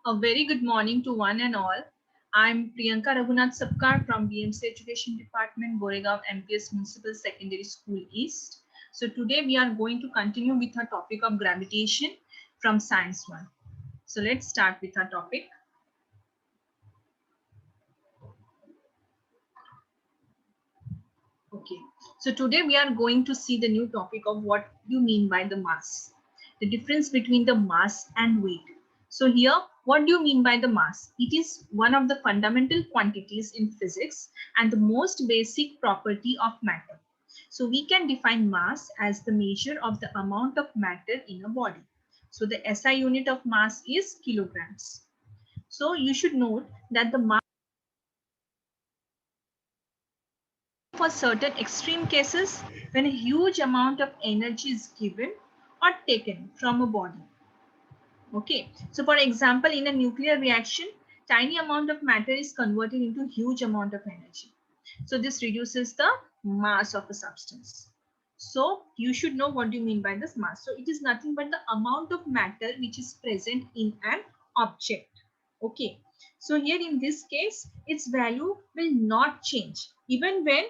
A very good morning to one and all. I'm Priyanka Raghunath Sapkar from BMC Education Department, Goregaon MPS Municipal Secondary School East. So today we are going to continue with our topic of gravitation from Science 1. So let's start with our topic. Okay, so today we are going to see the new topic of what you mean by the mass, the difference between the mass and weight. So here, what do you mean by the mass? It is one of the fundamental quantities in physics and the most basic property of matter. So we can define mass as the measure of the amount of matter in a body. So the SI unit of mass is kilograms. So you should note that the mass for certain extreme cases when a huge amount of energy is given or taken from a body. Okay, so for example, in a nuclear reaction, tiny amount of matter is converted into huge amount of energy. So this reduces the mass of a substance. So you should know what do you mean by this mass. So it is nothing but the amount of matter which is present in an object. Okay, so here in this case, its value will not change even when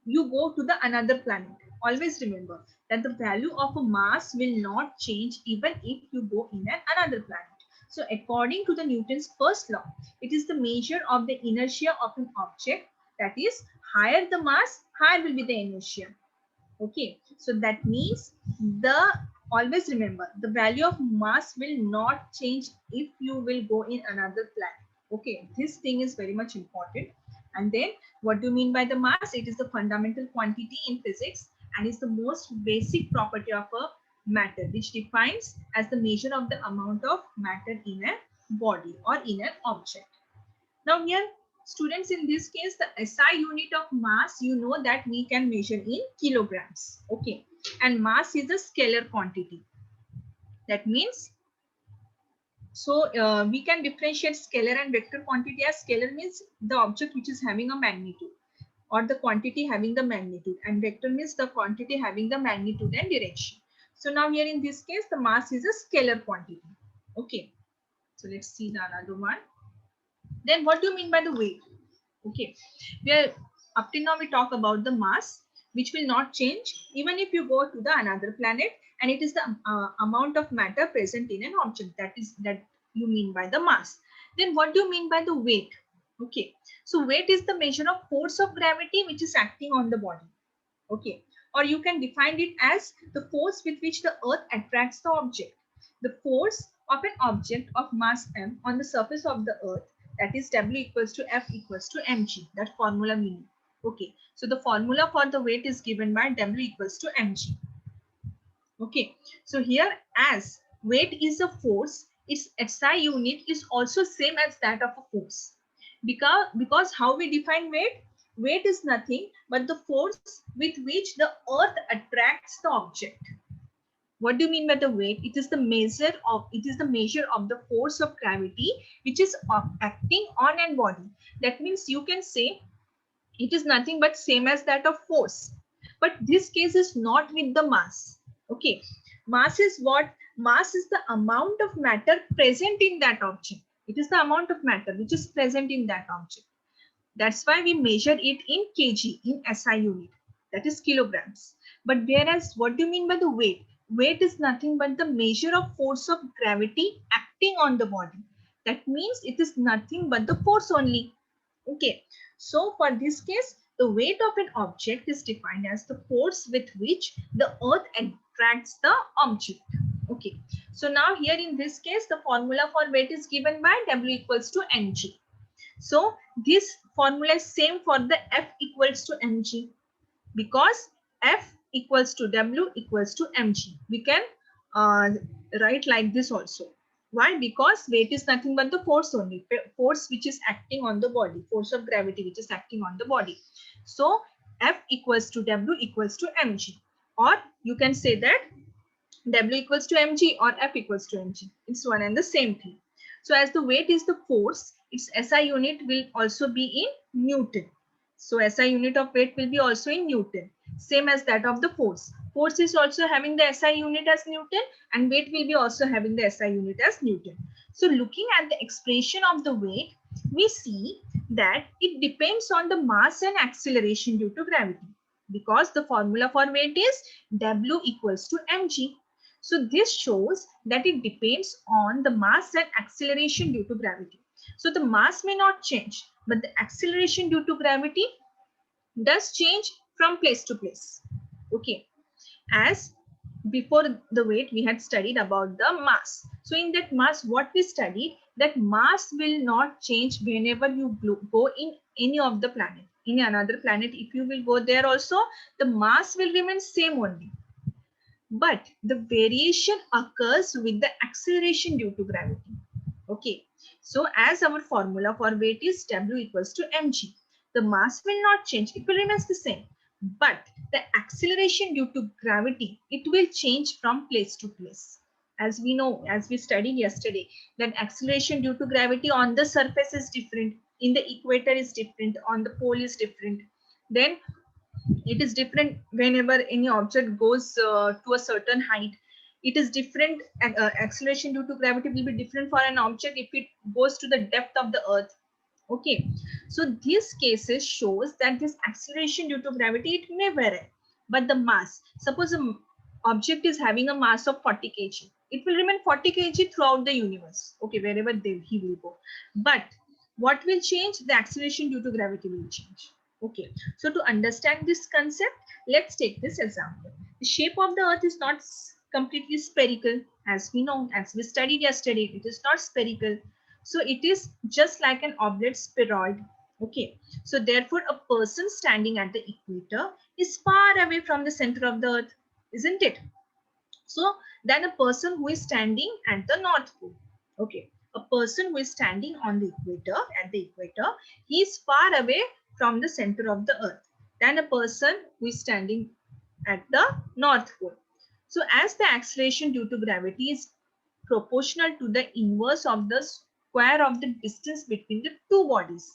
you go to the another planet. Always remember that the value of a mass will not change even if you go in another planet. So according to the Newton's first law, it is the measure of the inertia of an object. That is, higher the mass, higher will be the inertia. Okay, so that means the always remember the value of mass will not change if you will go in another planet. Okay, this thing is very much important. And then what do you mean by the mass? It is the fundamental quantity in physics and is the most basic property of a matter, which defines as the measure of the amount of matter in a body or in an object. Now here, students, in this case, the SI unit of mass, you know that we can measure in kilograms. Okay. And mass is a scalar quantity. That means, so we can differentiate scalar and vector quantity as scalar means the object which is having a magnitude or the quantity having the magnitude, and vector means the quantity having the magnitude and direction. So now here in this case, the mass is a scalar quantity. Okay. So let's see the another one. Then what do you mean by the weight? Okay, we are up till now we talk about the mass, which will not change even if you go to the another planet, and it is the amount of matter present in an object, that you mean by the mass. Then what do you mean by the weight? Okay, so weight is the measure of force of gravity which is acting on the body. Okay, or you can define it as the force with which the earth attracts the object. The force of an object of mass m on the surface of the earth, that is W equals to F equals to mg, that formula meaning. Okay, so the formula for the weight is given by W equals to mg. Okay, so here as weight is a force, its SI unit is also same as that of a force. Because how we define weight? Weight is nothing but the force with which the earth attracts the object. What do you mean by the weight? It is the measure of the force of gravity which is acting on an body. That means you can say it is nothing but same as that of force. But this case is not with the mass. Okay. Mass is what? Mass is the amount of matter present in that object. It is the amount of matter which is present in that object. That's why we measure it in kg, in SI unit, that is kilograms. But whereas, what do you mean by the weight? Weight is nothing but the measure of force of gravity acting on the body. That means it is nothing but the force only. Okay. So for this case, the weight of an object is defined as the force with which the earth attracts the object. Okay. So now here in this case, the formula for weight is given by W equals to mg. So this formula is same for the F equals to mg, because F equals to W equals to mg. We can write like this also. Why? Because weight is nothing but the force only, force which is acting on the body, force of gravity which is acting on the body. So F equals to W equals to mg, or you can say that W equals to mg or F equals to mg. It's one and the same thing. So as the weight is the force, its SI unit will also be in Newton. So SI unit of weight will be also in Newton, same as that of the force. Force is also having the SI unit as Newton, and weight will be also having the SI unit as Newton. So looking at the expression of the weight, we see that it depends on the mass and acceleration due to gravity, because the formula for weight is W equals to mg. So this shows that it depends on the mass and acceleration due to gravity. So the mass may not change, but the acceleration due to gravity does change from place to place. Okay, as before the weight we had studied about the mass. So in that mass, what we studied, that mass will not change whenever you go in any of the planet. In another planet, if you will go there also, the mass will remain same only, but the variation occurs with the acceleration due to gravity. Okay, so as our formula for weight is W equals to mg, the mass will not change, it will remain the same, but the acceleration due to gravity, it will change from place to place. As we know, as we studied yesterday, that acceleration due to gravity on the surface is different, in the equator is different, on the pole is different, then it is different whenever any object goes to a certain height. It is different, acceleration due to gravity will be different for an object if it goes to the depth of the earth. Okay, so these cases shows that this acceleration due to gravity, it may vary, but the mass, suppose a object is having a mass of 40 kg, it will remain 40 kg throughout the universe, okay, wherever he will go. But what will change? The acceleration due to gravity will change. Okay, so to understand this concept, let's take this example. The shape of the earth is not completely spherical, as we know, as we studied yesterday, it is not spherical. So it is just like an oblate spheroid. Okay, so therefore a person standing at the equator is far away from the center of the earth, isn't it? So than a person who is standing at the North Pole. Okay, a person who is standing on the equator, at the equator, he is far away from the center of the earth than a person who is standing at the North Pole. So as the acceleration due to gravity is proportional to the inverse of the square of the distance between the two bodies,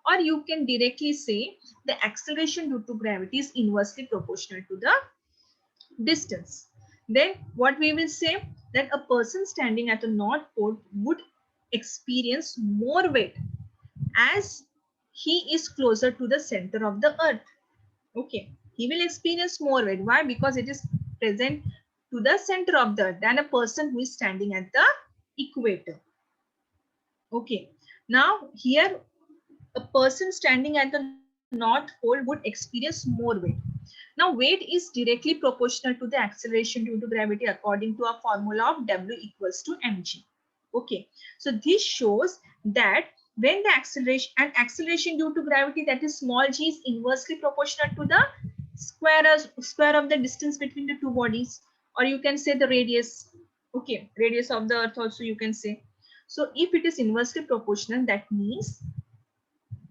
or you can directly say the acceleration due to gravity is inversely proportional to the distance. Then what we will say, that a person standing at the North Pole would experience more weight as he is closer to the center of the earth. Okay, he will experience more weight. Why? Because it is present to the center of the earth than a person who is standing at the equator. Okay, now here a person standing at the North Pole would experience more weight. Now weight is directly proportional to the acceleration due to gravity according to a formula of W equals to mg. Okay, so this shows that when the acceleration due to gravity, that is small g, is inversely proportional to the square of the distance between the two bodies, or you can say the radius. Okay, radius of the earth also you can say. So if it is inversely proportional, that means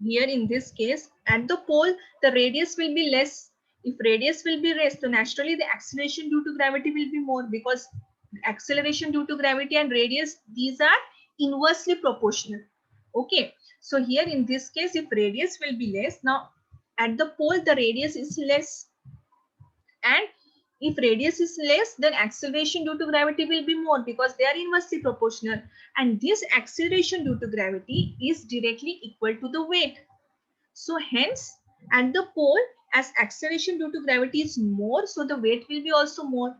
here in this case at the pole the radius will be less. If radius will be less, so naturally the acceleration due to gravity will be more, because acceleration due to gravity and radius, these are inversely proportional. Okay, so here in this case, if radius will be less, now at the pole the radius is less, and if radius is less, then acceleration due to gravity will be more, because they are inversely proportional, and this acceleration due to gravity is directly equal to the weight. So hence at the pole, as acceleration due to gravity is more, so the weight will be also more.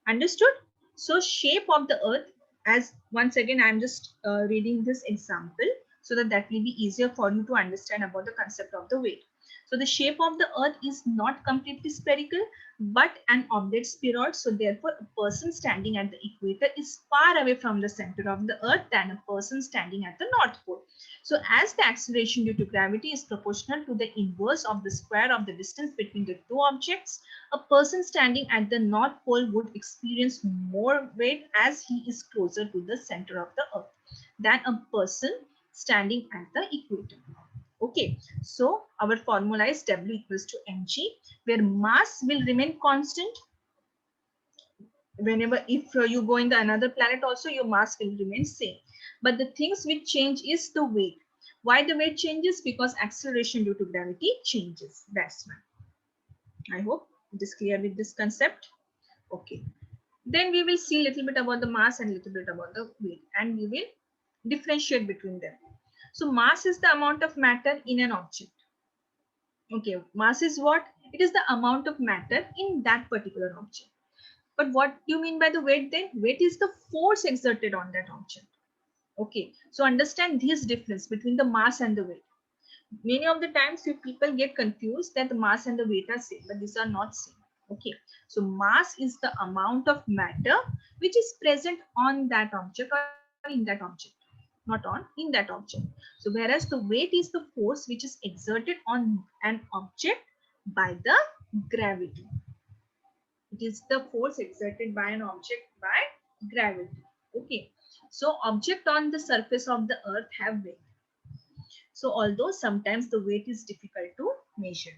Understood? So shape of the earth, as once again I am just reading this example so that that will be easier for you to understand about the concept of the weight. So the shape of the earth is not completely spherical but an oblate spheroid. So therefore a person standing at the equator is far away from the center of the earth than a person standing at the North Pole. So as the acceleration due to gravity is proportional to the inverse of the square of the distance between the two objects, a person standing at the North Pole would experience more weight as he is closer to the center of the earth than a person standing at the equator. Okay, so our formula is W equals to mg, where mass will remain constant. Whenever, if you go in the another planet also, your mass will remain same. But the things which change is the weight. Why the weight changes? Because acceleration due to gravity changes. That's why. I hope it is clear with this concept. Okay. Then we will see a little bit about the mass and a little bit about the weight, and we will differentiate between them. So mass is the amount of matter in an object. Okay, mass is what? It is the amount of matter in that particular object. But what do you mean by the weight then? Weight is the force exerted on that object. Okay, so understand this difference between the mass and the weight. Many of the times you people get confused that the mass and the weight are same, but these are not same. Okay, so mass is the amount of matter which is present on that object or in that object, not on in that object. So whereas the weight is the force which is exerted on an object by the gravity. It is the force exerted by an object by gravity. Okay, so object on the surface of the earth have weight. So although sometimes the weight is difficult to measure,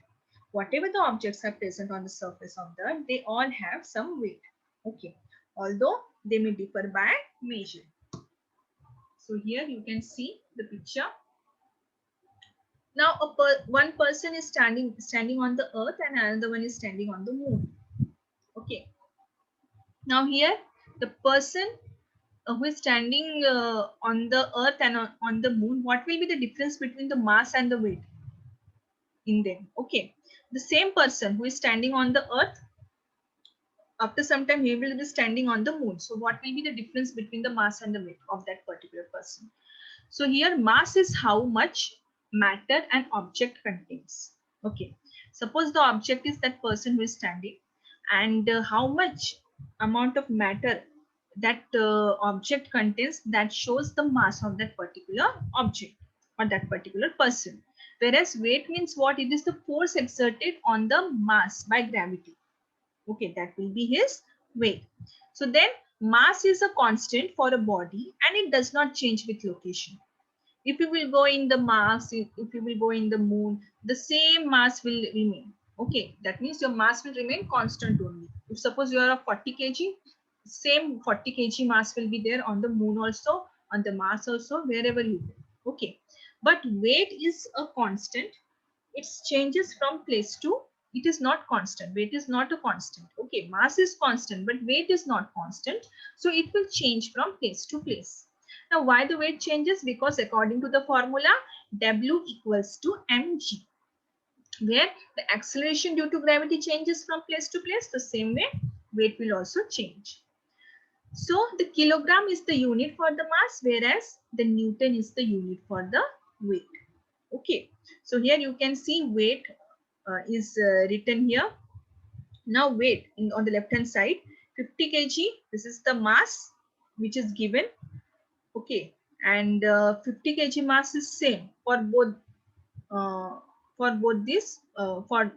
whatever the objects are present on the surface of the earth, they all have some weight. Okay, although they may differ by measure. So here you can see the picture. Now one person is standing on the earth and another one is standing on the moon. Okay. Now here the person who is standing on the earth and on the moon, what will be the difference between the mass and the weight in them? Okay, the same person who is standing on the earth, after some time he will be standing on the moon. So what will be the difference between the mass and the weight of that particular person? So here mass is how much matter an object contains. Okay, suppose the object is that person who is standing, and how much amount of matter that object contains, that shows the mass of that particular object or that particular person. Whereas weight means what? It is the force exerted on the mass by gravity. Okay, that will be his weight. So then mass is a constant for a body and it does not change with location. If you will go in the Mars, if you will go in the moon, the same mass will remain. Okay, that means your mass will remain constant only. If suppose you are a 40 kg, same 40 kg mass will be there on the moon also, on the Mars also, wherever you go. Okay, but weight is a constant. It changes from place to, it is not constant. Weight is not a constant. Okay, mass is constant, but weight is not constant. So it will change from place to place. Now, why the weight changes? Because according to the formula, W equals to mg, where the acceleration due to gravity changes from place to place, the same way weight will also change. So the kilogram is the unit for the mass, whereas the Newton is the unit for the weight. Okay, so here you can see weight is written here. Now weight on the left hand side, 50 kg, this is the mass which is given. Okay, and 50 kg mass is same uh, for both this, for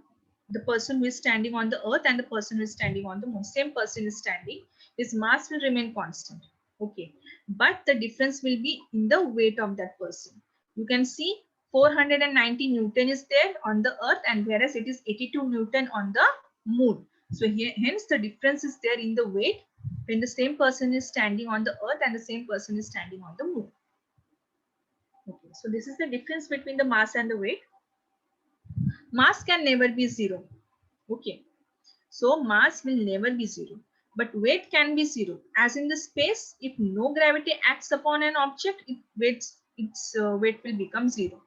the person who is standing on the earth and the person who is standing on the moon. Same person is standing, his mass will remain constant. Okay, but the difference will be in the weight of that person. You can see 490 Newton is there on the earth, and whereas it is 82 Newton on the moon. So here, hence the difference is there in the weight when the same person is standing on the earth and the same person is standing on the moon. Okay, so this is the difference between the mass and the weight. Mass can never be zero. Okay, so mass will never be zero, but weight can be zero. As in the space, if no gravity acts upon an object, its weight will become zero.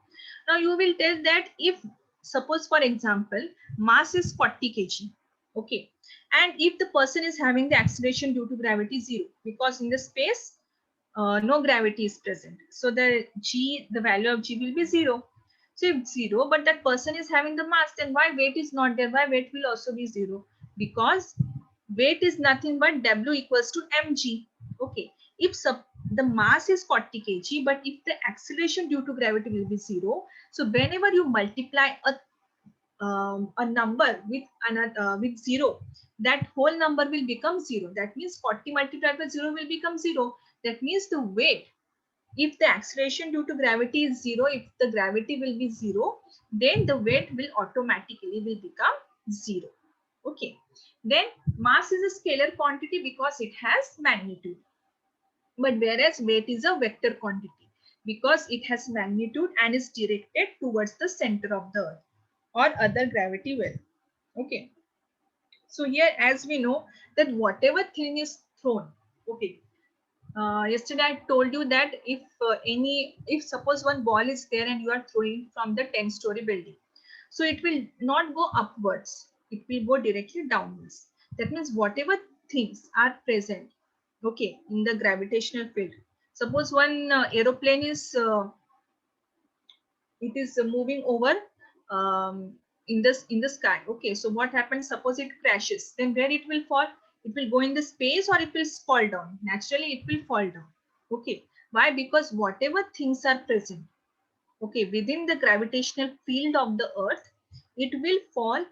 Now you will tell that if, suppose for example, mass is 40 kg, okay, and if the person is having the acceleration due to gravity zero, because in the space no gravity is present, so the value of g will be zero. So if zero, but that person is having the mass, then why weight is not there? Why weight will also be zero? Because weight is nothing but W equals to mg. Okay, if the mass is 40 kg, but if the acceleration due to gravity will be zero, so whenever you multiply a number with another with zero, that whole number will become zero. That means 40 multiplied by zero will become zero. That means the weight, if the acceleration due to gravity is zero, if the gravity will be zero, then the weight will automatically will become zero. Okay, then mass is a scalar quantity because it has magnitude, but whereas weight is a vector quantity because it has magnitude and is directed towards the center of the earth or other gravity well. Okay, So here, as we know that whatever thing is thrown, okay, yesterday I told you that if suppose one ball is there and you are throwing from the 10-story building, so it will not go upwards, it will go directly downwards. That means whatever things are present, okay, in the gravitational field, suppose one aeroplane is it is moving over in the sky, okay, so what happens, suppose it crashes, then where it will fall, it will go in the space or it will fall down, naturally it will fall down, okay. Why? Because whatever things are present, okay, within the gravitational field of the earth, it will fall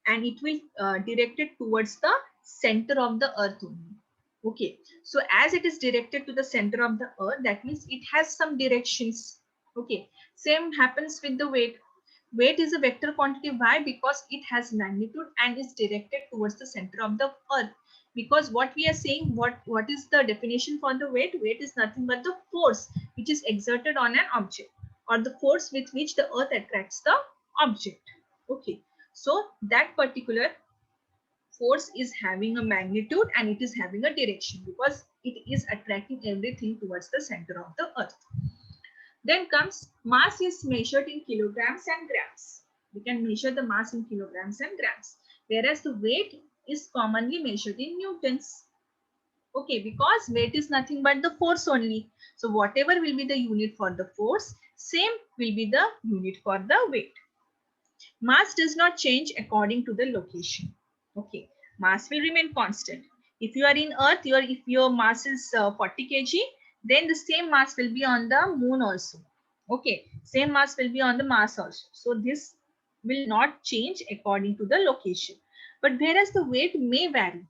and it will directed towards the center of the earth only, okay. So as it is directed to the center of the earth, that means it has some directions, okay. Same happens with the weight. Weight is a vector quantity. Why? Because it has magnitude and is directed towards the center of the earth. Because what we are saying, what is the definition for the weight? Weight is nothing but the force which is exerted on an object, or the force with which the earth attracts the object, okay. So that particular force is having a magnitude and it is having a direction because it is attracting everything towards the center of the earth. Then comes mass is measured in kilograms and grams. We can measure the mass in kilograms and grams, whereas the weight is commonly measured in newtons. Okay, because weight is nothing but the force only. So whatever will be the unit for the force, same will be the unit for the weight. Mass does not change according to the location. Okay, mass will remain constant. If you are in earth, if your mass is 40 kg, then the same mass will be on the moon also. Okay, same mass will be on the Mars also. So this will not change according to the location. But whereas the weight may vary,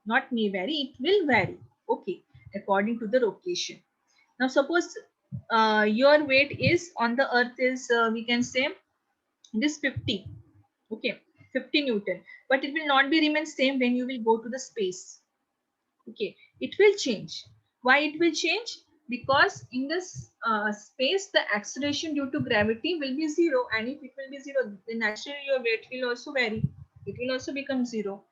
not may vary, it will vary. Okay, according to the location. Now suppose your weight is on the earth is we can say this 50, okay, 50 Newton, but it will not be remain same when you will go to the space, okay, it will change. Why it will change? Because in this space the acceleration due to gravity will be zero, and if it will be zero, then naturally your weight will also vary, it will also become zero,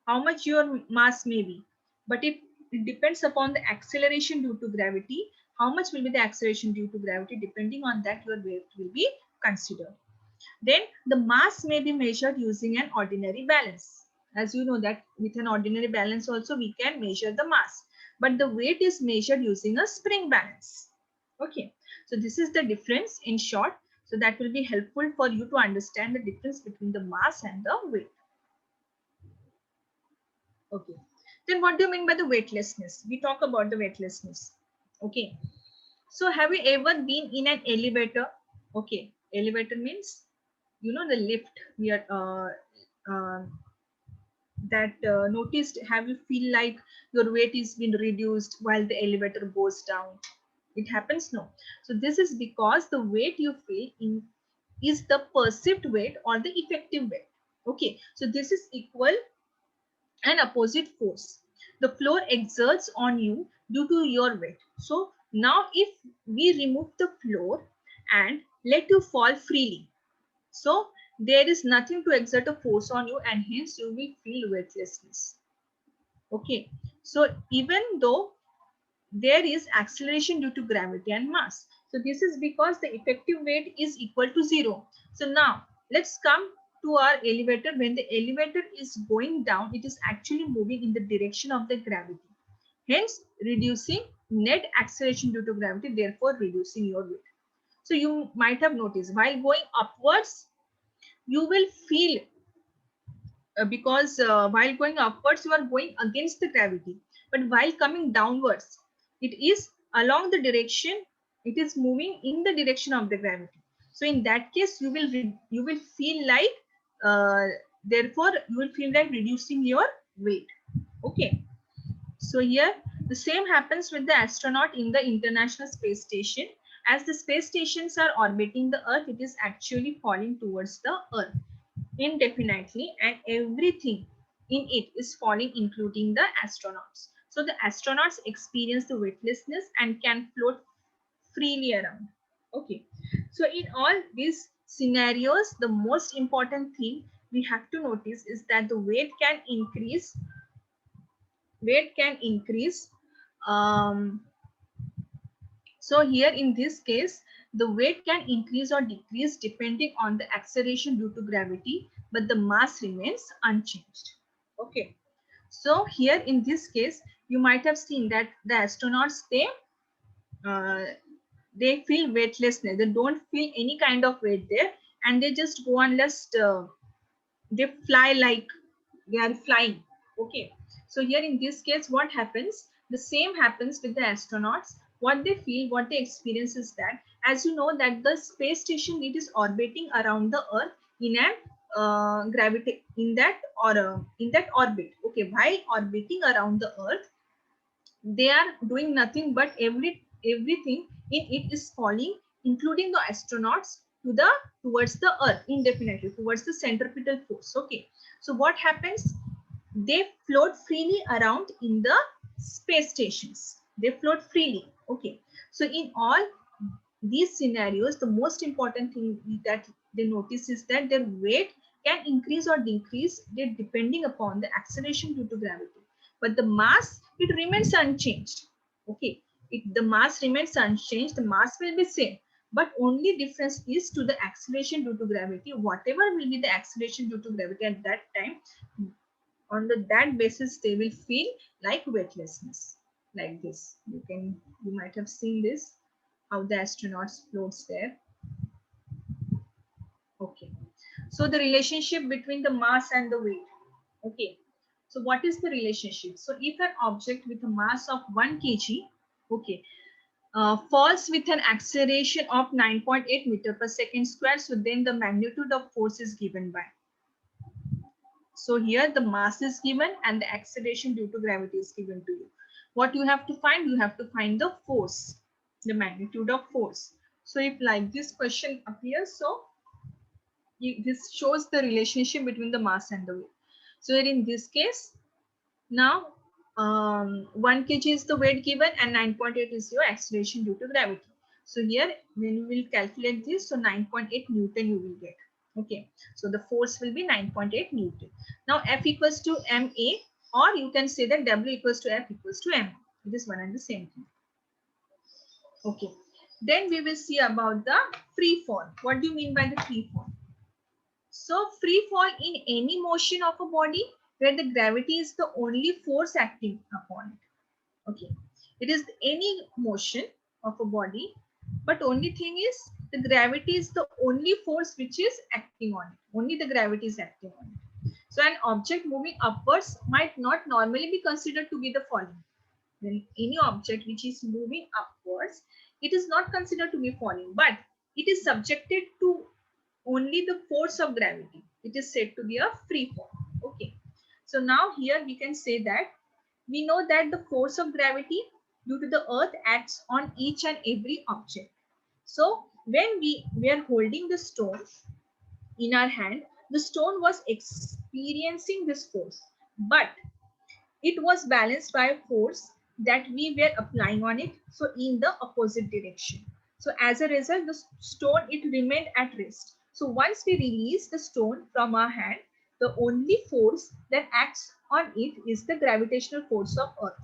how much your mass may be. But if it depends upon the acceleration due to gravity, how much will be the acceleration due to gravity, depending on that your weight will be considered. Then the mass may be measured using an ordinary balance. As you know that with an ordinary balance also we can measure the mass. But the weight is measured using a spring balance. Okay. So this is the difference in short. So that will be helpful for you to understand the difference between the mass and the weight. Okay. Then what do you mean by the weightlessness? We talk about the weightlessness. Okay. So have you ever been in an elevator? Okay. Elevator means, you know, the lift we are that noticed, have you feel like your weight is being reduced while the elevator goes down? It happens, no. So this is because the weight you feel in is the perceived weight or the effective weight, okay. So this is equal and opposite force the floor exerts on you due to your weight. So now if we remove the floor and let you fall freely, so there is nothing to exert a force on you, and hence you will feel weightlessness. Okay. So even though there is acceleration due to gravity and mass. So this is because the effective weight is equal to zero. So now let's come to our elevator. When the elevator is going down, it is actually moving in the direction of the gravity. Hence reducing net acceleration due to gravity, therefore reducing your weight. So you might have noticed while going upwards, you will feel because while going upwards you are going against the gravity, but while coming downwards it is along the direction, it is moving in the direction of the gravity. So in that case you will feel like uh, therefore you will feel like reducing your weight. Okay. So here the same happens with the astronaut in the International Space Station. As the space stations are orbiting the earth, it is actually falling towards the earth indefinitely, and everything in it is falling, including the astronauts. So the astronauts experience the weightlessness and can float freely around. Okay. So in all these scenarios, the most important thing we have to notice is that the weight can increase. Weight can increase. Um, so here in this case, the weight can increase or decrease depending on the acceleration due to gravity, but the mass remains unchanged. Okay. So here in this case, you might have seen that the astronauts, uh, they feel weightlessness. They don't feel any kind of weight there, and they just go on just they fly like they are flying. Okay. So here in this case, what happens? The same happens with the astronauts. What they feel, what they experience is that, as you know, that the space station, it is orbiting around the Earth in a gravity in that orbit. Okay, while orbiting around the Earth, they are doing nothing but everything in it is falling, including the astronauts, to the towards the Earth indefinitely, towards the centripetal force. Okay, so what happens? They float freely around in the space stations. They float freely. Okay, so in all these scenarios, the most important thing that they notice is that their weight can increase or decrease depending upon the acceleration due to gravity, but the mass, it remains unchanged. Okay, if the mass remains unchanged, the mass will be same, but only difference is to the acceleration due to gravity. Whatever will be the acceleration due to gravity at that time, on that basis they will feel like weightlessness, like this. You might have seen this, how the astronauts floats there. Okay, so the relationship between the mass and the weight. Okay, so what is the relationship? So if an object with a mass of 1 kg, okay, falls with an acceleration of 9.8 meter per second square, so then the magnitude of force is given by. So here the mass is given and the acceleration due to gravity is given to you. What you have to find? You have to find the force, the magnitude of force. So if like this question appears, so this shows the relationship between the mass and the weight. So here in this case, now 1 kg is the weight given and 9.8 is your acceleration due to gravity. So here when we will calculate this, so 9.8 Newton you will get. Okay, so the force will be 9.8 Newton. Now F equals to ma, or you can say that W equals to F equals to m. It is one and the same thing. Okay, then we will see about the free fall. What do you mean by the free fall? So free fall in any motion of a body where the gravity is the only force acting upon it. Okay, it is any motion of a body, but only thing is the gravity is the only force which is acting on it. Only the gravity is acting on it. So an object moving upwards might not normally be considered to be the falling. Then any object which is moving upwards, it is not considered to be falling, but it is subjected to only the force of gravity. It is said to be a free fall. Okay, so now here we can say that we know that the force of gravity due to the earth acts on each and every object. So when we were holding the stone in our hand, the stone was experiencing this force, but it was balanced by a force that we were applying on it, so in the opposite direction. So as a result, the stone, it remained at rest. So once we release the stone from our hand, the only force that acts on it is the gravitational force of earth,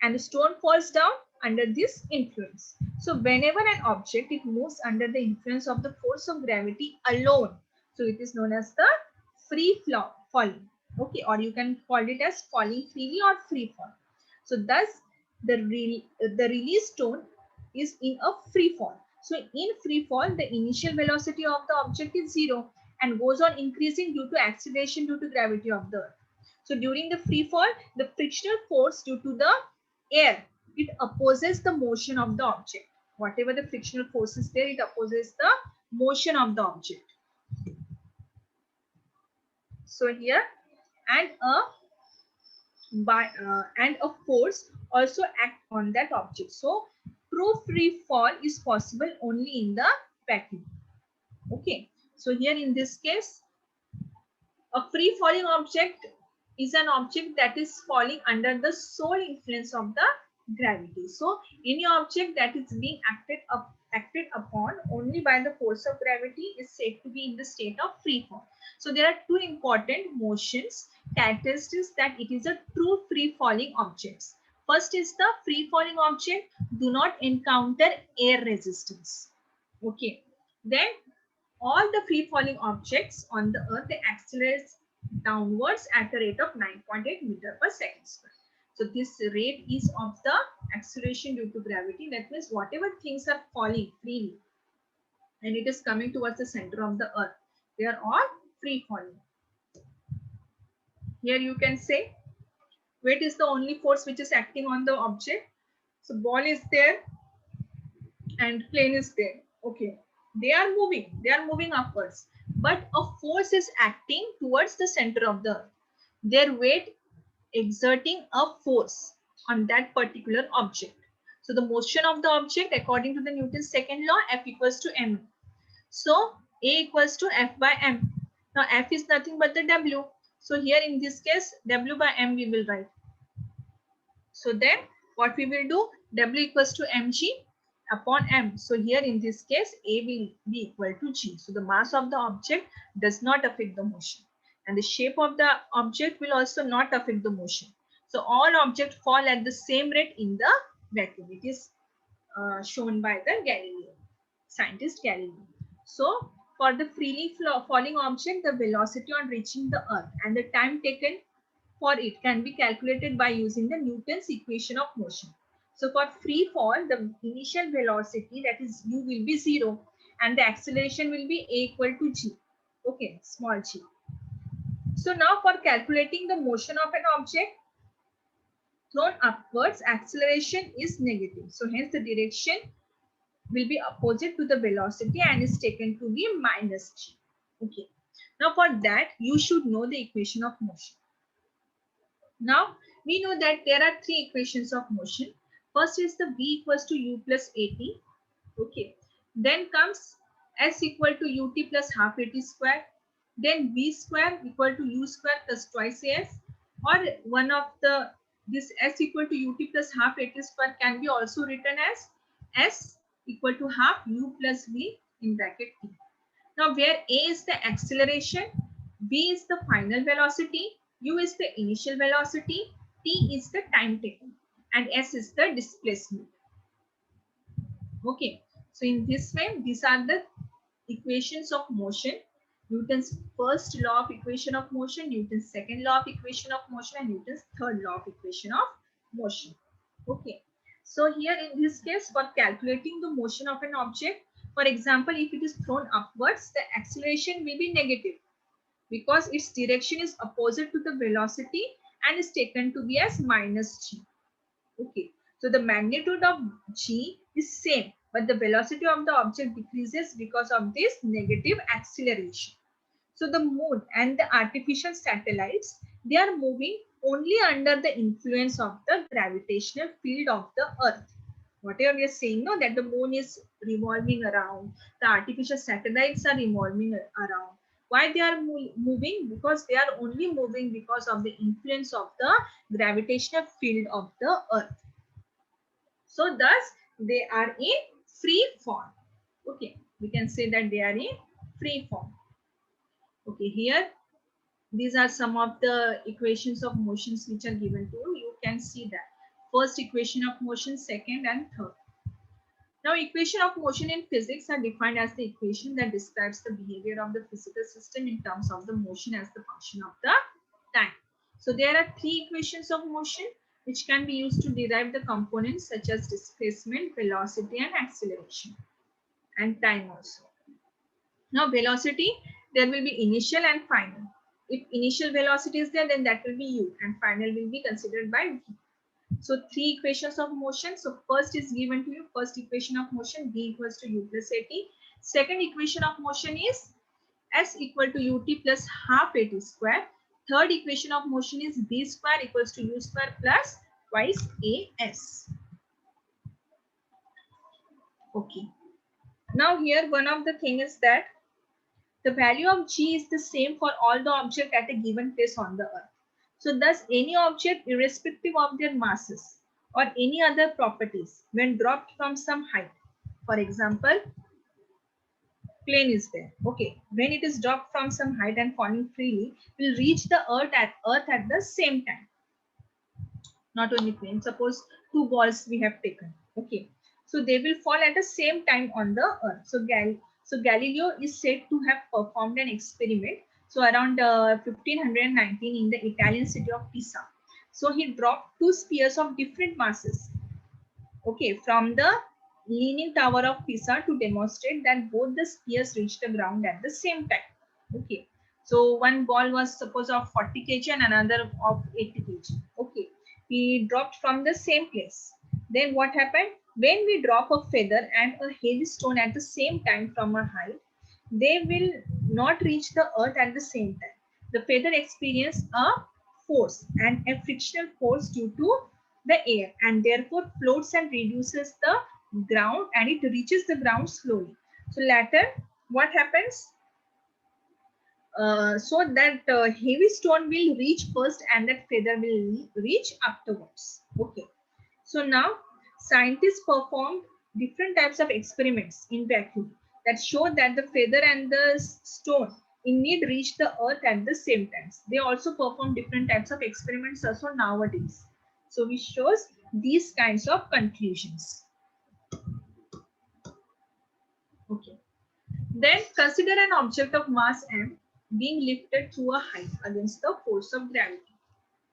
and the stone falls down under this influence. So whenever an object, it moves under the influence of the force of gravity alone, so it is known as the free falling. Okay, or you can call it as falling freely or free fall. So thus the released stone is in a free fall. So in free fall, the initial velocity of the object is 0 and goes on increasing due to acceleration due to gravity of the earth. So during the free fall, the frictional force due to the air, it opposes the motion of the object. Whatever the frictional force is there, it opposes the motion of the object. So here, and a force also act on that object. So true free fall is possible only in the vacuum. Okay, so here in this case, a free falling object is an object that is falling under the sole influence of the gravity. So any object that is being acted upon only by the force of gravity is said to be in the state of free fall. So there are two important motions characteristics that it is a true free falling object. First is the free falling object do not encounter air resistance. Okay. Then all the free falling objects on the earth, they accelerate downwards at a rate of 9.8 meter per second square. So this rate is of the acceleration due to gravity. That means whatever things are falling freely and it is coming towards the center of the earth, they are all free falling. Here you can say weight is the only force which is acting on the object. So ball is there and plane is there. Okay, they are moving upwards, but a force is acting towards the center of the earth. Their weight exerting a force on that particular object. So the motion of the object according to the Newton's second law, F equals to m. So A equals to F by m. Now F is nothing but the W. So here in this case W by m we will write. So then what we will do, W equals to mg upon m. So here in this case A will be equal to g. So the mass of the object does not affect the motion, and the shape of the object will also not affect the motion. So all objects fall at the same rate in the vacuum. It is shown by the Galileo, scientist Galileo. So for the freely falling object, the velocity on reaching the earth and the time taken for it can be calculated by using the Newton's equation of motion. So for free fall, the initial velocity, that is u, will be 0 and the acceleration will be a equal to g. Okay, small g. So now for calculating the motion of an object thrown upwards, acceleration is negative. So hence the direction will be opposite to the velocity and is taken to be minus g. Okay. Now for that, you should know the equation of motion. Now we know that there are three equations of motion. First is the v equals to u plus at. Okay. Then comes s equal to ut plus half at square. Then v square equal to u square plus twice as. Or one of the this s equal to ut plus half at square can be also written as s equal to half u plus v in bracket t. Now where a is the acceleration, v is the final velocity, u is the initial velocity, t is the time taken, and s is the displacement. Okay, so in this way, these are the equations of motion. Newton's first law of equation of motion, Newton's second law of equation of motion, and Newton's third law of equation of motion. Okay, so here in this case, for calculating the motion of an object, for example, if it is thrown upwards, the acceleration will be negative because its direction is opposite to the velocity and is taken to be as minus g. Okay, so the magnitude of g is same, but the velocity of the object decreases because of this negative acceleration. So the moon and the artificial satellites, they are moving only under the influence of the gravitational field of the earth. Whatever we are saying, no, that the moon is revolving around, the artificial satellites are revolving around. Why they are moving? Because they are only moving because of the influence of the gravitational field of the earth. So thus they are in free fall. Okay, we can say that they are in free fall. Okay, here these are some of the equations of motions which are given to you. You can see that first equation of motion, second and third. Now equation of motion in physics are defined as the equation that describes the behavior of the physical system in terms of the motion as the function of the time. So there are three equations of motion which can be used to derive the components such as displacement, velocity and acceleration, and time also. Now velocity, there will be initial and final. If initial velocity is there, then that will be u and final will be considered by v. So three equations of motion. So first is given to you, first equation of motion, v equals to u plus at. Second equation of motion is s equal to ut plus half at square. Third equation of motion is v square equals to u square plus twice as. Okay. Now here one of the thing is that the value of g is the same for all the objects at a given place on the earth. So thus any object irrespective of their masses or any other properties when dropped from some height. For example, plane is there. Okay, when it is dropped from some height and falling freely, will reach the earth at the same time. Not only plane. Suppose two balls we have taken. Okay, so they will fall at the same time on the earth. So Galileo is said to have performed an experiment. So around 1519 in the Italian city of Pisa. So he dropped two spheres of different masses. Okay, from the leaning tower of Pisa to demonstrate that both the spheres reached the ground at the same time. Okay, so one ball was suppose of 40 kg and another of 80 kg. Okay, we dropped from the same place. Then what happened? When we drop a feather and a heavy stone at the same time from a height, they will not reach the earth at the same time. The feather experience a force and a frictional force due to the air and therefore floats and reduces the ground and it reaches the ground slowly. So later what happens? So that heavy stone will reach first and that feather will reach afterwards. Okay. So now scientists performed different types of experiments in vacuum that show that the feather and the stone indeed reach the earth at the same time. They also perform different types of experiments also nowadays. So which shows these kinds of conclusions. Okay. Then consider an object of mass m being lifted to a height against the force of gravity.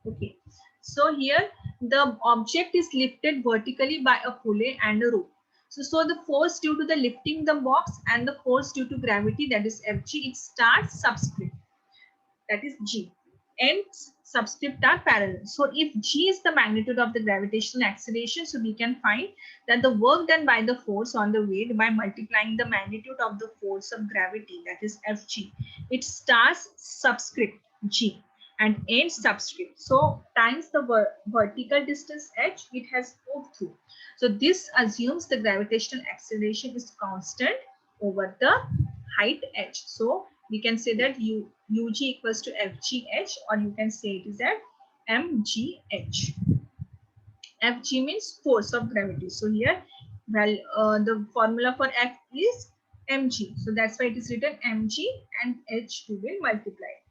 Okay. So here the object is lifted vertically by a pulley and a rope. So the force due to the lifting the box and the force due to gravity, that is Fg, it starts subscript, that is G, and subscript are parallel. So if G is the magnitude of the gravitational acceleration, so we can find that the work done by the force on the weight by multiplying the magnitude of the force of gravity, that is Fg, it starts subscript G and ends subscript. So times the vertical distance h it has moved through. So this assumes the gravitational acceleration is constant over the height h. So we can say that ug equals to fgh, or you can say it is at mgh. Fg means force of gravity. So here, well, the formula for F is mg. So that's why it is written mg and h to be multiplied.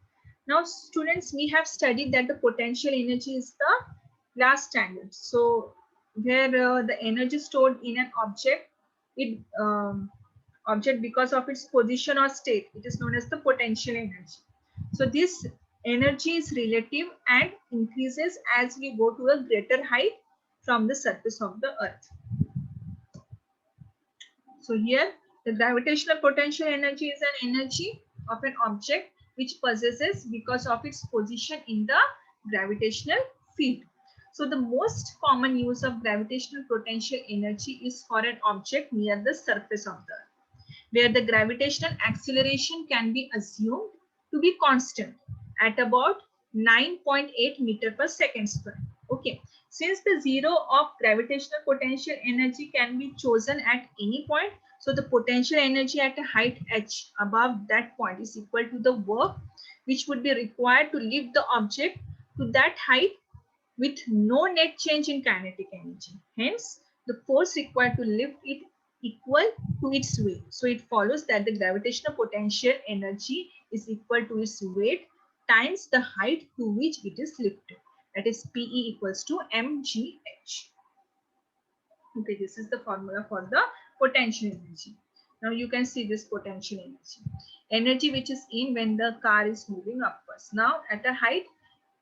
Now, students, we have studied that the potential energy is the glass standard. So where the energy stored in an object, object because of its position or state, it is known as the potential energy. So this energy is relative and increases as we go to a greater height from the surface of the earth. So here the gravitational potential energy is an energy of an object which possesses because of its position in the gravitational field. So the most common use of gravitational potential energy is for an object near the surface of the earth, where the gravitational acceleration can be assumed to be constant at about 9.8 meter per second square. Okay, since the zero of gravitational potential energy can be chosen at any point, so the potential energy at a height h above that point is equal to the work which would be required to lift the object to that height with no net change in kinetic energy. Hence, the force required to lift it equal to its weight. So it follows that the gravitational potential energy is equal to its weight times the height to which it is lifted. That is PE equals to mgh. Okay, this is the formula for the potential energy. Now you can see this potential energy. Energy which is in when the car is moving upwards. Now at a height,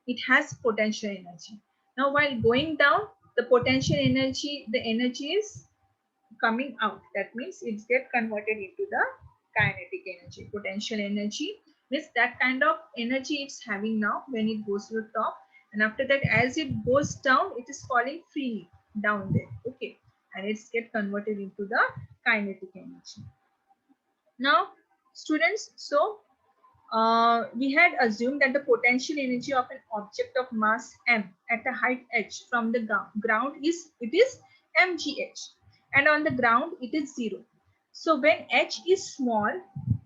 it has potential energy. Now while going down, the potential energy, the energy is coming out. That means it's get converted into the kinetic energy. Potential energy means that kind of energy it's having now when it goes to the top, and after that as it goes down, it is falling freely down there. Okay, and it's get converted into the kinetic energy. Now students, so we had assumed that the potential energy of an object of mass m at a height h from the ground is mgh, and on the ground it is 0. So when h is small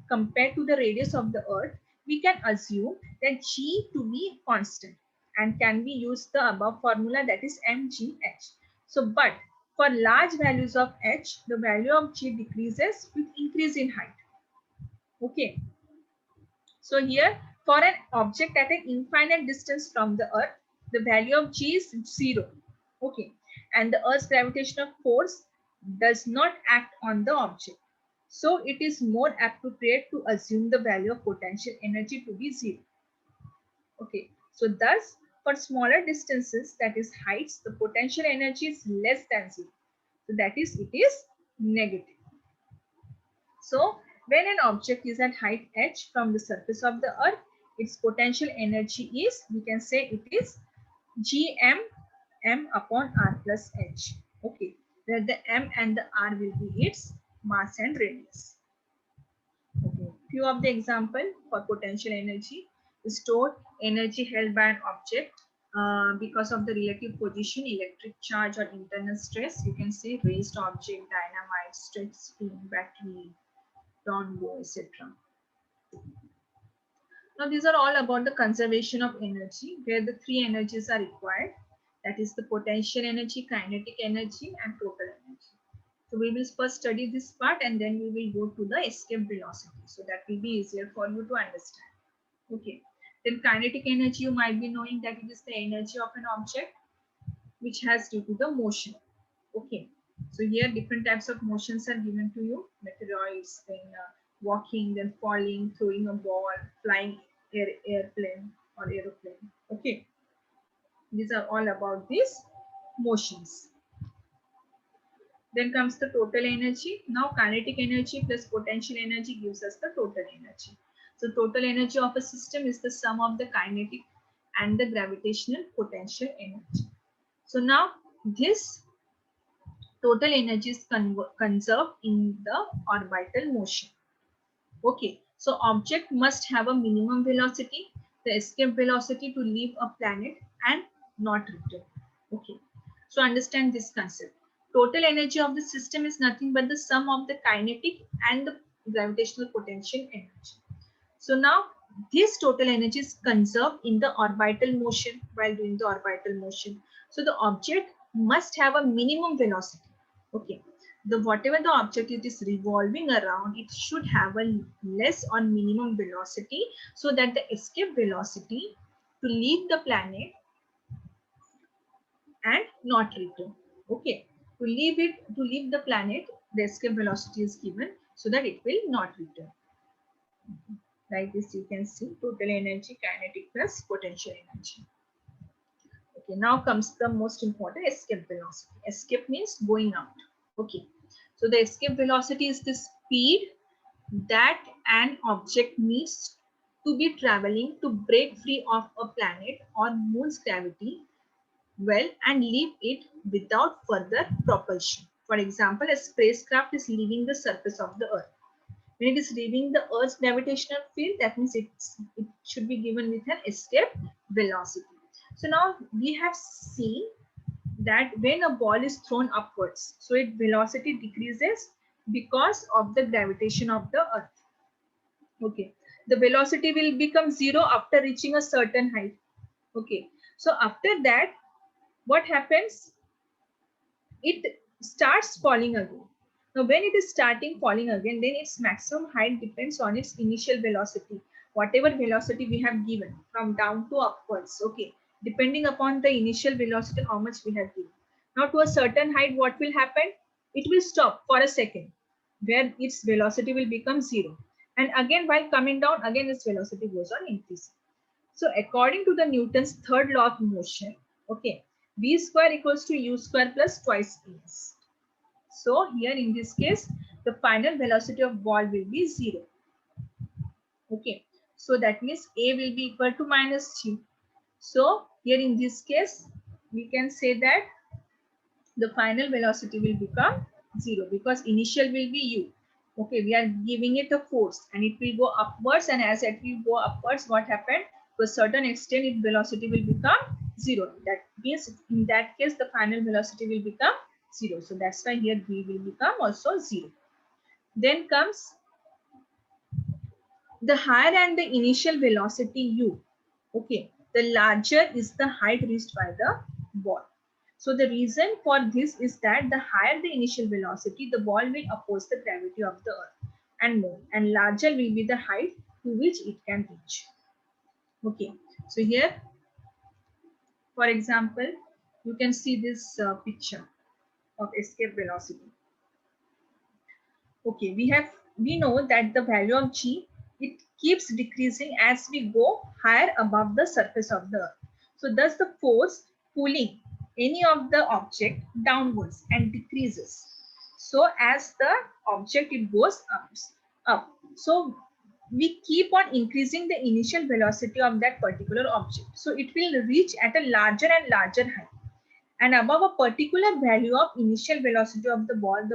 compared to the radius of the earth, we can assume that g to be constant and can be used the above formula, that is mgh. So but for large values of h, the value of g decreases with increase in height. Okay. So here, for an object at an infinite distance from the Earth, the value of G is 0. Okay. And the Earth's gravitational force does not act on the object. So it is more appropriate to assume the value of potential energy to be 0. Okay. So thus, for smaller distances, that is heights, the potential energy is less than 0. So that is, it is negative. So when an object is at height h from the surface of the Earth, its potential energy is, we can say it is gm m upon r plus h. Okay, where the m and the r will be its mass and radius. Okay, few of the example for potential energy: stored energy held by an object because of the relative position, electric charge or internal stress. You can say raised object, dynamite, stretched spring, battery, don't etc. Now, these are all about the conservation of energy, where the three energies are required. That is the potential energy, kinetic energy, and total energy. So we will first study this part and then we will go to the escape velocity. So that will be easier for you to understand. Okay. Then kinetic energy, you might be knowing that it is the energy of an object which has due to the motion. Okay. So here different types of motions are given to you: meteoroids, then walking, then falling, throwing a ball, flying airplane or aeroplane. Okay. These are all about these motions. Then comes the total energy. Now kinetic energy plus potential energy gives us the total energy. So total energy of a system is the sum of the kinetic and the gravitational potential energy. So now this total energy is conserved in the orbital motion. Okay, so object must have a minimum velocity, the escape velocity to leave a planet and not return. Okay, so understand this concept. Total energy of the system is nothing but the sum of the kinetic and the gravitational potential energy. So now this total energy is conserved in the orbital motion while doing the orbital motion. So the object must have a minimum velocity. Okay. The whatever the object it is revolving around, it should have a less or minimum velocity so that the escape velocity to leave the planet and not return. Okay. To leave the planet, the escape velocity is given so that it will not return. Like this, you can see total energy, kinetic plus potential energy. Okay, now comes the most important, escape velocity. Escape means going out. Okay, so the escape velocity is the speed that an object needs to be traveling to break free of a planet or moon's gravity well and leave it without further propulsion. For example, a spacecraft is leaving the surface of the Earth. When it is leaving the Earth's gravitational field, that means it should be given with an escape velocity. So now we have seen that when a ball is thrown upwards, so its velocity decreases because of the gravitation of the Earth. Okay, the velocity will become zero after reaching a certain height. Okay, so after that, what happens? It starts falling again. Now, when it is starting falling again, then its maximum height depends on its initial velocity, whatever velocity we have given from down to upwards. Okay, depending upon the initial velocity, how much we have given. Now, to a certain height, what will happen? It will stop for a second, where its velocity will become zero. And again, while coming down, again its velocity goes on increasing. So according to the Newton's third law of motion, okay, v square equals to u square plus twice as. So here in this case, the final velocity of ball will be 0. Okay, so that means a will be equal to minus g. So here in this case, we can say that the final velocity will become 0 because initial will be u. Okay, we are giving it a force and it will go upwards, and as it will go upwards, what happened? To a certain extent, its velocity will become 0. That means in that case, the final velocity will become 0. So that's why here v will become also 0. Then comes the higher and the initial velocity u. Okay, the larger is the height reached by the ball. So the reason for this is that the higher the initial velocity, the ball will oppose the gravity of the Earth. and more, and larger will be the height to which it can reach. Okay, so here, for example, you can see this picture of escape velocity. Okay, we know that the value of g, it keeps decreasing as we go higher above the surface of the earth. So thus the force pulling any of the object downwards and decreases. So as the object it goes up. So we keep on increasing the initial velocity of that particular object. So it will reach at a larger and larger height. And above a particular value of initial velocity of the ball,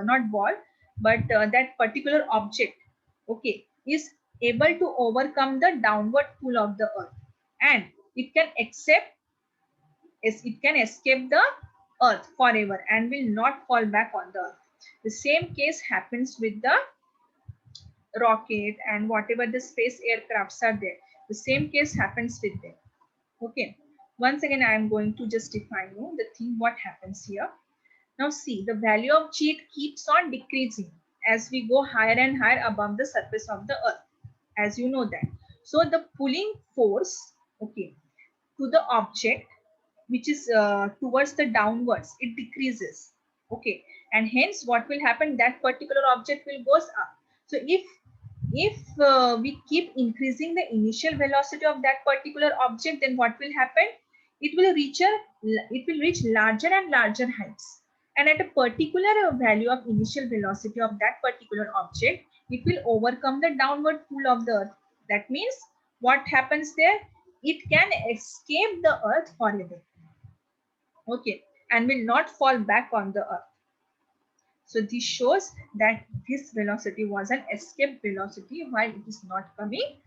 not ball, but that particular object, okay, is able to overcome the downward pull of the earth, and it can escape the earth forever and will not fall back on the earth. The same case happens with the rocket and whatever the space aircrafts are there. The same case happens with them. Okay. Once again, I am going to just define you the thing what happens here. Now see, the value of g keeps on decreasing as we go higher and higher above the surface of the earth, as you know that. So the pulling force, okay, to the object which is towards the downwards, it decreases. Okay, and hence what will happen, that particular object will goes up. So if we keep increasing the initial velocity of that particular object, then what will happen, it will reach larger and larger heights, and at a particular value of initial velocity of that particular object, it will overcome the downward pull of the earth. That means what happens there, it can escape the earth forever, okay, and will not fall back on the earth. So this shows that this velocity was an escape velocity while it is not coming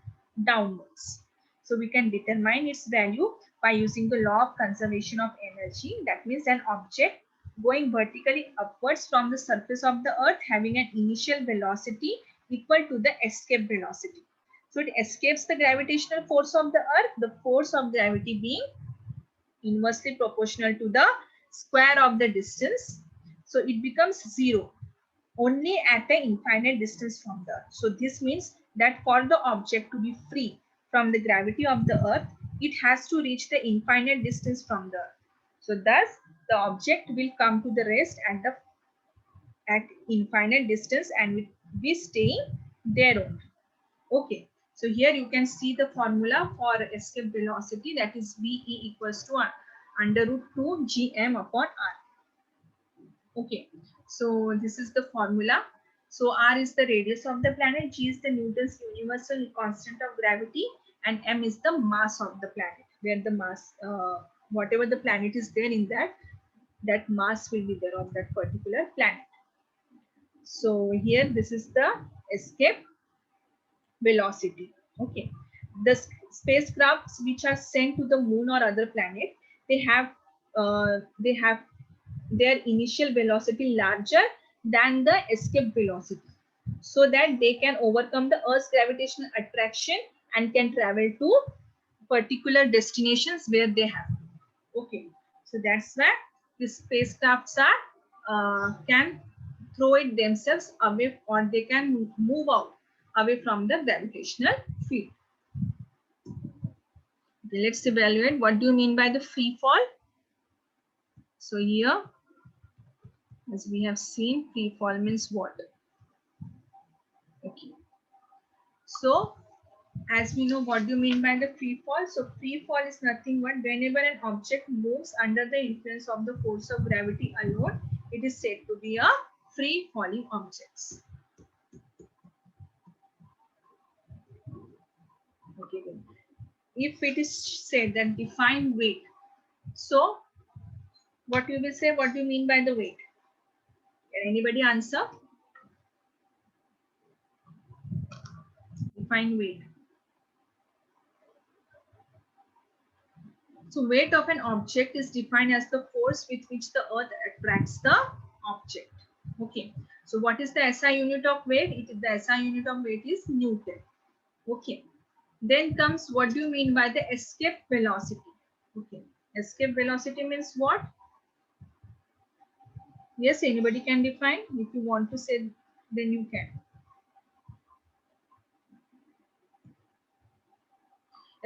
downwards. So we can determine its value by using the law of conservation of energy. That means an object going vertically upwards from the surface of the earth having an initial velocity equal to the escape velocity. So it escapes the gravitational force of the earth, the force of gravity being inversely proportional to the square of the distance. So it becomes zero only at an infinite distance from the earth. So this means that for the object to be free from the gravity of the earth, it has to reach the infinite distance from the earth. So thus the object will come to the rest at infinite distance and will be staying there only. Okay, so here you can see the formula for escape velocity, that is VE equals to under root 2 gm upon r. Okay, so this is the formula. So r is the radius of the planet, g is the Newton's universal constant of gravity, and m is the mass of the planet, where the mass, whatever the planet is there in that mass will be there of that particular planet. So here this is the escape velocity. Okay, the spacecrafts which are sent to the moon or other planet, they have their initial velocity larger than the escape velocity, so that they can overcome the earth's gravitational attraction and can travel to particular destinations where they have. Okay, so that's why the spacecrafts are can throw it themselves away, or they can move out away from the gravitational field. Okay, let's evaluate what do you mean by the free fall. So here, as we have seen, free fall means what? Okay, so as we know, what do you mean by the free fall? So free fall is nothing but whenever an object moves under the influence of the force of gravity alone, it is said to be a free falling object. Okay, then if it is said that define weight, so what you will say, what do you mean by the weight? Can anybody answer? Define weight. So weight of an object is defined as the force with which the earth attracts the object. Okay, so what is the SI unit of weight? The SI unit of weight is Newton. Okay, then comes what do you mean by the escape velocity? Okay, escape velocity means what? Yes, anybody can define. If you want to say, then you can.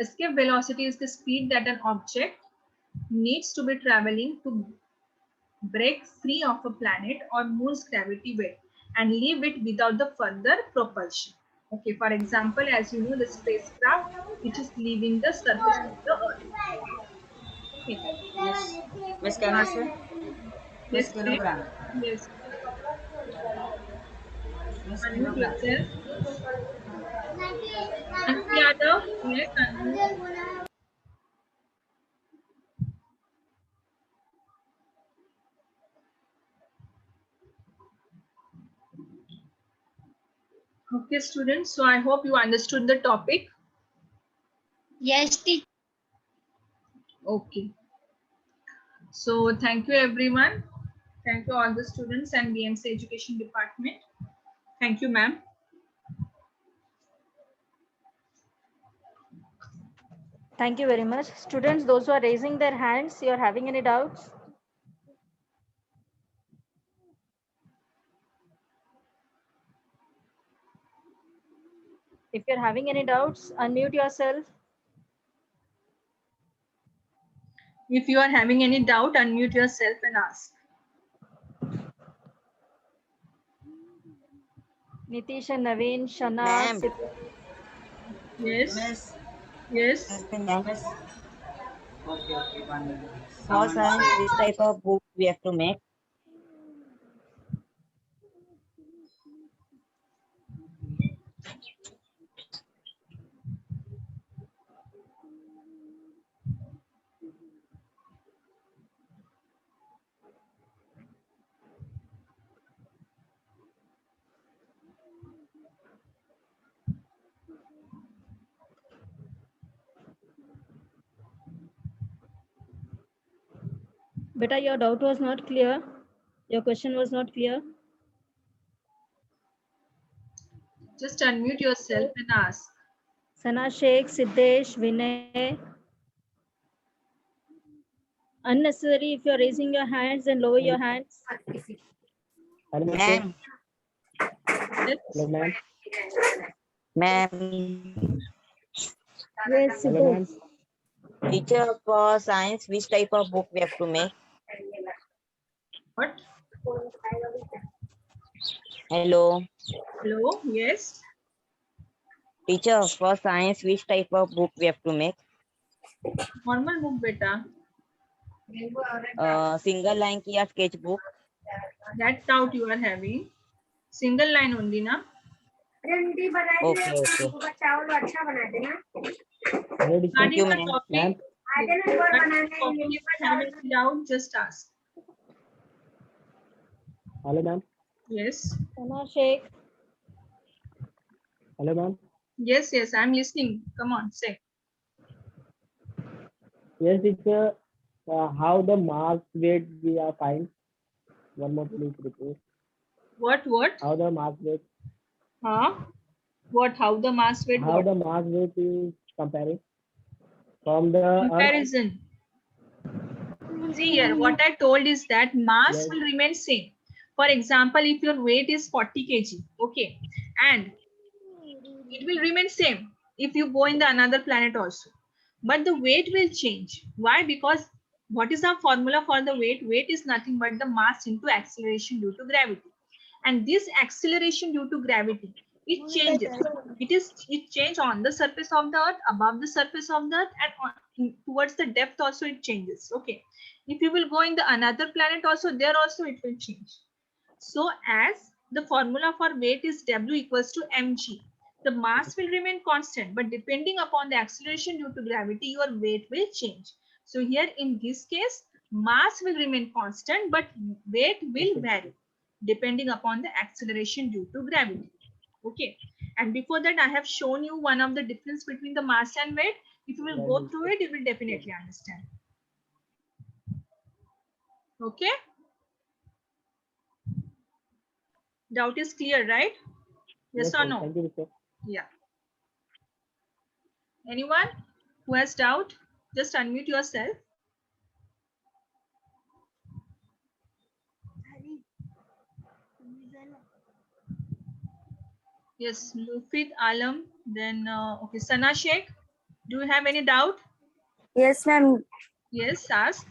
Escape velocity is the speed that an object needs to be traveling to break free of a planet or moon's gravity well and leave it without the further propulsion. Okay, for example, as you know, the spacecraft which is leaving the surface of the Earth. Okay. Miss, Miss, can I say? Miss Yes, please. kilogram. Yes. Miss Unmute kilogram. yourself. Ankit Yadav. Yes, unmute. Okay, students. So I hope you understood the topic. Yes, teacher. Okay. So thank you, everyone. Thank you all the students and BMC Education Department. Thank you, ma'am. Thank you very much. Students, those who are raising their hands, you are having any doubts? If you're having any doubts, unmute yourself. If you are having any doubt, unmute yourself and ask. Nitish and Naveen, Shana, Ma'am. Yes. Miss. Yes. Miss. Okay, okay, 1 minute. For Someone is science, calling. which type of book we have to make? Beta, your doubt was not clear. Your question was not clear. Just unmute yourself and ask. Sana Sheikh, Siddesh, Vinay. Unnecessary if you're raising your hands and lower your hands. Ma'am, Yes. Hello, ma'am. ma'am, Yes, Siddesh. teacher for science, which type of book we have to make? What? Hello, Hello. Yes. teacher for science, which type of book we have to make? Normal book, beta. Single line ki ya sketch book? That doubt you are having. Single line only, na? Okay, okay. Hello, teacher. Starting you, the ma'am. topic. Ma'am. Starting the topic, if you have any doubt, just ask. Hello, ma'am. Yes. Sana Sheikh. Hello, ma'am. Yes, yes. I'm listening. Come on, say. Yes, teacher. How the mass weight we are find? One more, please repeat. What? How the mass weight? Huh? What? How the mass weight? How What? the mass weight is comparing from the Earth? Comparison. See here, what I told is that mass Yes. will remain same. For example, if your weight is 40 kg, okay, and it will remain same if you go in the another planet also. But the weight will change. Why? Because what is the formula for the weight? Weight is nothing but the mass into acceleration due to gravity. And this acceleration due to gravity, it changes. It change on the surface of the earth, above the surface of the earth, and towards the depth also it changes. Okay. If you will go in the another planet also, there also it will change. So as the formula for weight is W equals to mg, the mass will remain constant, but depending upon the acceleration due to gravity, your weight will change. So here in this case, mass will remain constant, but weight will vary depending upon the acceleration due to gravity. Okay. And before that, I have shown you one of the difference between the mass and weight. If you will go through it, you will definitely understand. Okay. Doubt is clear, right? Yes or no? Thank you, teacher. Yeah. Anyone who has doubt, just unmute yourself. Yes, Mufid Alam. Then, okay, Sana Sheikh. Do you have any doubt? Yes, ma'am. Yes, ask.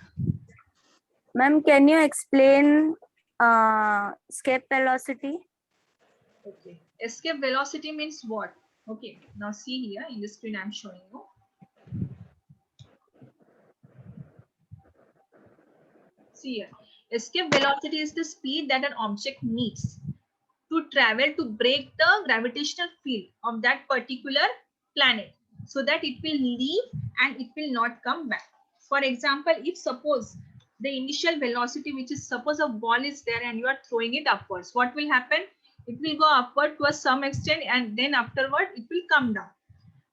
Ma'am, can you explain escape velocity? Okay. Escape velocity means what? Okay. Now see here in the screen I'm showing you. See here. Escape velocity is the speed that an object needs to travel to break the gravitational field of that particular planet so that it will leave and it will not come back. For example, if suppose the initial velocity, which is suppose a ball is there and you are throwing it upwards, what will happen? It will go upward to a some extent and then afterward it will come down.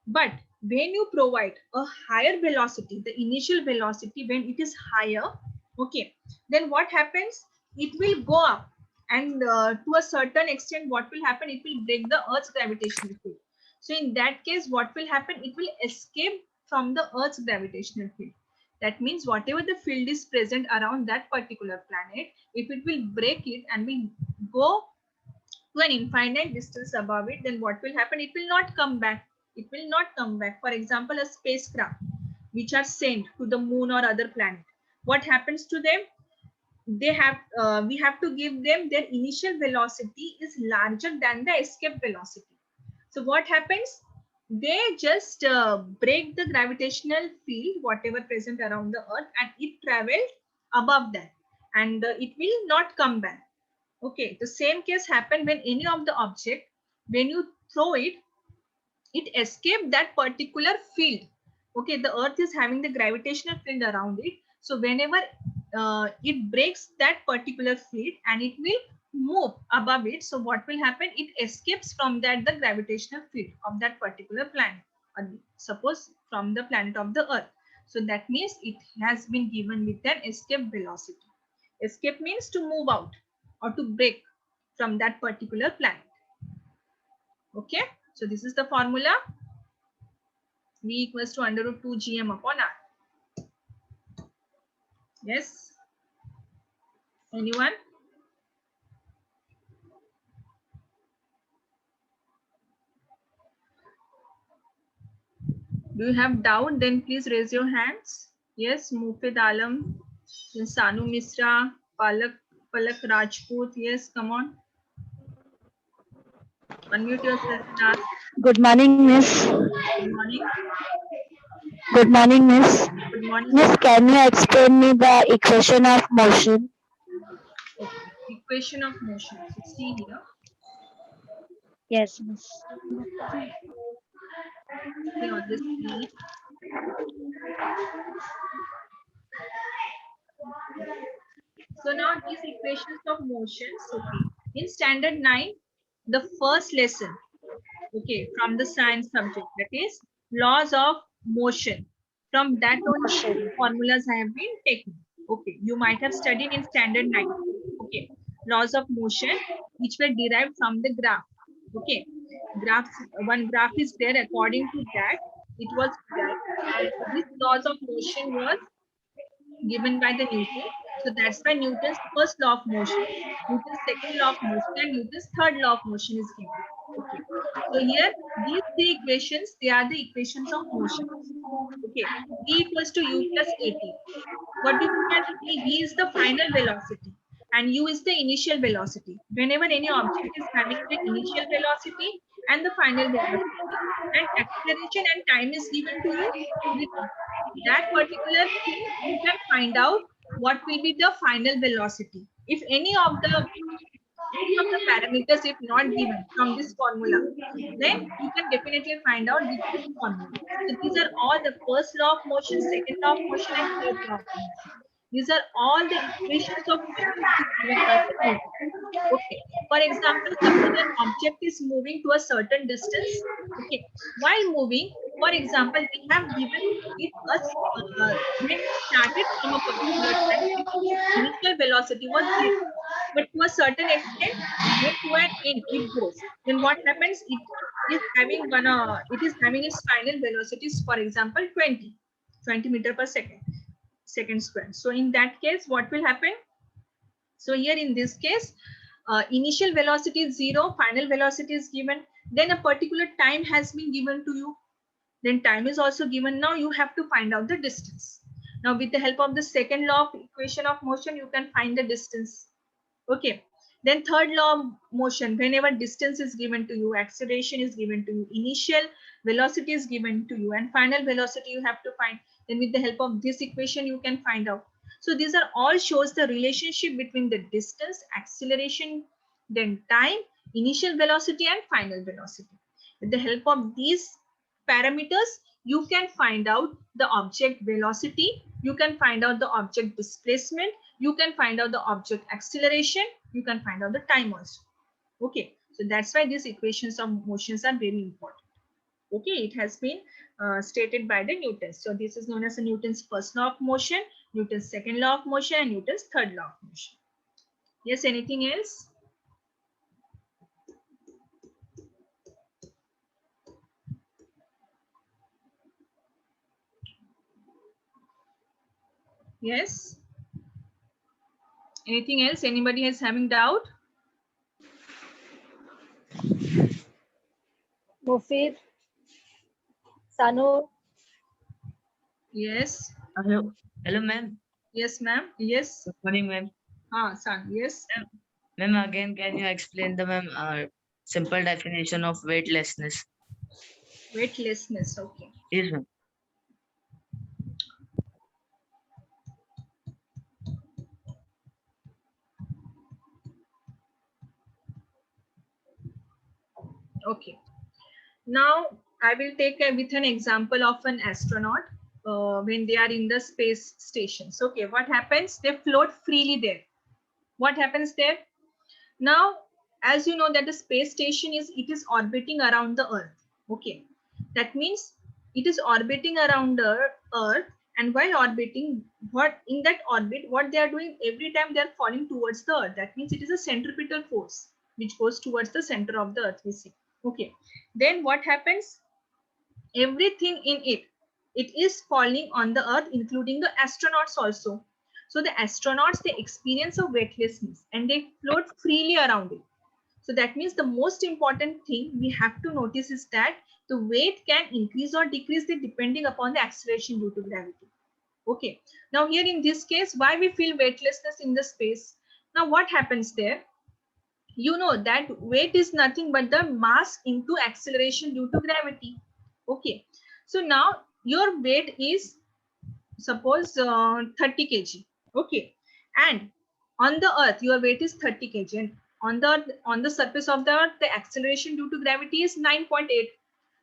But when you provide a higher velocity, the initial velocity, when it is higher, okay, then what happens? It will go up and to a certain extent, what will happen? It will break the Earth's gravitational field. So in that case, what will happen? It will escape from the Earth's gravitational field. That means whatever the field is present around that particular planet, if it will break it and will go to an infinite distance above it, then what will happen? It will not come back. It will not come back. For example, a spacecraft which are sent to the moon or other planet. What happens to them? They have we have to give them their initial velocity is larger than the escape velocity. So what happens? They just break the gravitational field, whatever present around the Earth, and it travels above that, and it will not come back. Okay, the same case happen when any of the object, when you throw it, it escaped that particular field. Okay, the Earth is having the gravitational field around it. So whenever it breaks that particular field and it will move above it, so what will happen? It escapes from that the gravitational field of that particular planet, or suppose from the planet of the Earth. So that means it has been given with an escape velocity. Escape means to move out or to break from that particular planet. Okay, so this is the formula. V equals to under root 2 gm upon r. Yes, anyone? Do you have doubt? Then please raise your hands. Yes, Mufid Alam, Sanu Misra, Palak Rajput. Yes, come on. Unmute yourself and ask. Good morning, Miss. Good morning. Good morning, Miss. Good morning. Miss, can you explain me the equation of motion? Okay. Equation of motion. So see here. Yes, Miss. See on this screen. So now these equations of motions. Okay. In standard 9, the first lesson, okay, from the science subject, that is laws of motion. From that only formulas have been taken. Okay, you might have studied in standard 9. Okay, laws of motion which were derived from the graph. Okay, one graph is there. According to that, it was derived, and this laws of motion was given by the Newton. So that's why Newton's first law of motion, Newton's second law of motion, and Newton's third law of motion is given. Okay. So here, these three equations, they are the equations of motion. Okay. V equals to U plus AT. What do you mean by the V? V is the final velocity and U is the initial velocity. Whenever any object is having the initial velocity and the final velocity, and acceleration and time is given to you, with that particular thing, you can find out what will be the final velocity. If any of the parameters if not given from this formula, then you can definitely find out with this formula. So these are all the first law of motion, second law of motion, and third law of motion. These are all the equations of motion which is given by the Newton. Okay. For example, suppose an object is moving to a certain distance. Okay. While moving, for example, we have given it us when it started from a particular time, its initial velocity was 0. But to a certain extent, when to an end it goes, then what happens? It is having its final velocities, for example, 20 meter per second square. So in that case, what will happen? So here in this case, initial velocity is 0, final velocity is given, then a particular time has been given to you, then time is also given. Now you have to find out the distance. Now with the help of the second law of equation of motion, you can find the distance. Okay. Then third law of motion, whenever distance is given to you, acceleration is given to you, initial velocity is given to you, and final velocity you have to find. Then with the help of this equation, you can find out. So these are all shows the relationship between the distance, acceleration, then time, initial velocity, and final velocity. With the help of these parameters, you can find out the object velocity, you can find out the object displacement, you can find out the object acceleration, you can find out the time also. Okay, so that's why these equations of motions are very important. Okay, it has been stated by the Newton. So this is known as the Newton's first law of motion, Newton's second law of motion, and Newton's third law of motion. Yes, anything else? Yes. Anything else? Anybody is having doubt? Mufid, Sanu, Yes. Hello, hello, ma'am. Yes, ma'am. Yes. Good morning, ma'am. San. Yes. Ma'am, again, can you explain the simple definition of weightlessness? Weightlessness. Okay. Yes, ma'am. Okay. Now I will take with an example of an astronaut when they are in the space stations. Okay, what happens? They float freely there. What happens there? Now, as you know that the space station is orbiting around the Earth. Okay, that means it is orbiting around the Earth, and while orbiting, what in that orbit, what they are doing every time they are falling towards the Earth. That means it is a centripetal force which goes towards the center of the Earth. We see. Okay, then what happens? Everything in it is falling on the Earth, including the astronauts also. So the astronauts, they experience a weightlessness and they float freely around it. So that means the most important thing we have to notice is that the weight can increase or decrease depending upon the acceleration due to gravity. Okay. Now here in this case, why we feel weightlessness in the space? Now what happens there? You know that weight is nothing but the mass into acceleration due to gravity. Okay. So now your weight is suppose 30 kg. Okay. And on the Earth, your weight is 30 kg. And on the surface of the Earth, the acceleration due to gravity is 9.8.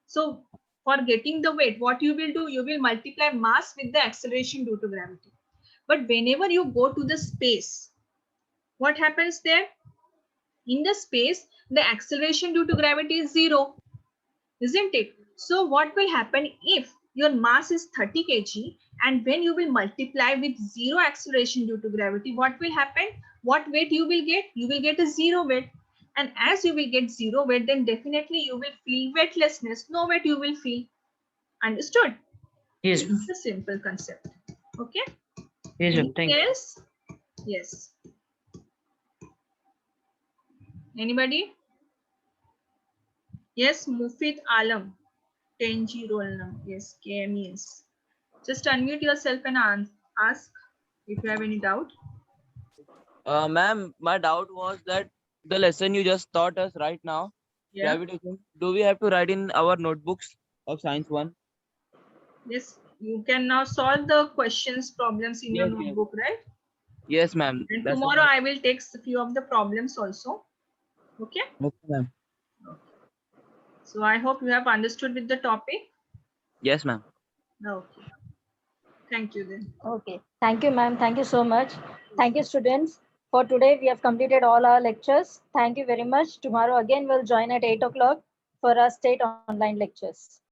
So for getting the weight, what you will do? You will multiply mass with the acceleration due to gravity. But whenever you go to the space, what happens there? In the space, the acceleration due to gravity is 0, isn't it? So what will happen if your mass is 30 kg and when you will multiply with 0 acceleration due to gravity, what will happen? What weight you will get? You will get a 0 weight. And as you will get 0 weight, then definitely you will feel weightlessness. No weight you will feel. Understood? Yes, It's a simple concept. Okay? yes, ma'am. Thank you. Yes? Yes. Anybody? Yes, Mufid Alam. 10G roll number. Yes, KMES. Just unmute yourself and ask if you have any doubt. Ma'am, my doubt was that the lesson you just taught us right now, Yeah. gravitation, do we have to write in our notebooks of Science 1? Yes, you can now solve the questions, problems in your Yes, yes. notebook, right? Yes, ma'am. And That's tomorrow I will take a few of the problems also. Okay. okay, ma'am. So I hope you have understood with the topic. Yes, ma'am. Okay. Thank you then. Okay. Thank you, ma'am. Thank you so much. Thank you, students. For today, we have completed all our lectures. Thank you very much. Tomorrow again, we'll join at 8 o'clock for our state online lectures.